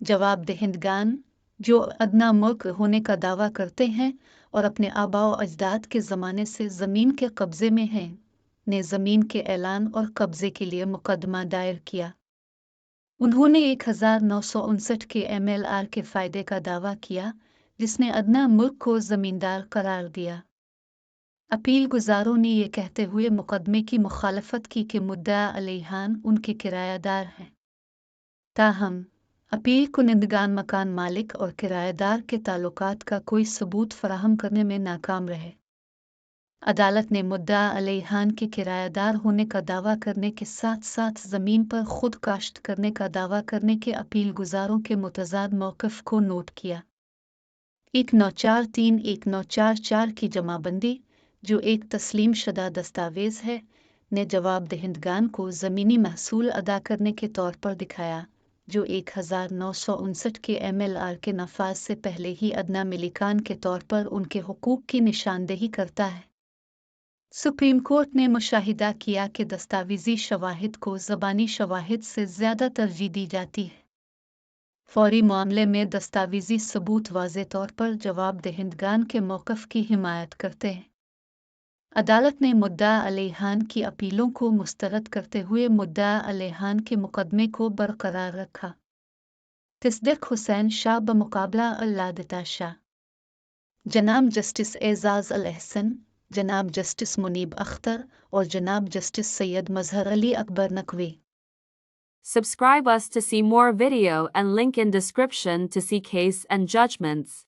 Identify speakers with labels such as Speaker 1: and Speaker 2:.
Speaker 1: जवाब दहिंदगान जो अदना मुल्क होने का दावा करते हैं और अपने आबाओ अजदाद के ज़माने से ज़मीन के कब्ज़े में हैं, ने ज़मीन के ऐलान और कब्ज़े के लिए मुकदमा दायर किया। उन्होंने 1959 के MLR के फ़ायदे का दावा किया, जिसने अदना मुल्क को ज़मींदार करार दिया। अपील गुजारों ने ये कहते हुए मुकदमे की मुखालफत की कि मुद्दा अलैहान उनके किरायादार हैं। ताहम अपील कुनिंदगान मकान मालिक और किराएदार के ताल्लुकात का कोई सबूत फराहम करने में नाकाम रहे। अदालत ने मुद्दा अलैहान के किराएदार होने का दावा करने के साथ साथ ज़मीन पर खुद काश्त करने का दावा करने के अपील गुजारों के मुतज़ाद मौक़िफ़ को नोट किया। 1943-1944 की जमाबंदी, जो एक तस्लीम शुदा दस्तावेज़ है, ने जवाब दहिंदगान को ज़मीनी महसूल अदा करने के तौर पर दिखाया, जो 1959 के MLR के नफाज से पहले ही अदना मिलिकान के तौर पर उनके हुकूक की निशानदेही करता है। सुप्रीम कोर्ट ने मुशाहिदा किया कि दस्तावेज़ी शवाहिद को ज़बानी शवाहिद से ज़्यादा तरजीह दी जाती है। फौरी मामले में दस्तावेज़ी सबूत वाज़े तौर पर जवाब दहिंदगान के मौक़िफ़ की हिमायत करते हैं। अदालत ने मुद्दा अलैहान की अपीलों को मुस्तरद करते हुए मुद्दा अलैहान के मुकदमे को बरकरार रखा। तस्दीक हुसैन शाह बमुकाबला अल्लादिता शाह, जनाब जस्टिस एजाज अल एहसन, जनाब जस्टिस मुनीब अख्तर और जनाब justice Syed Mazhar Ali Akbar Naqvi.
Speaker 2: Subscribe us to see more video and link in description to see case and judgments.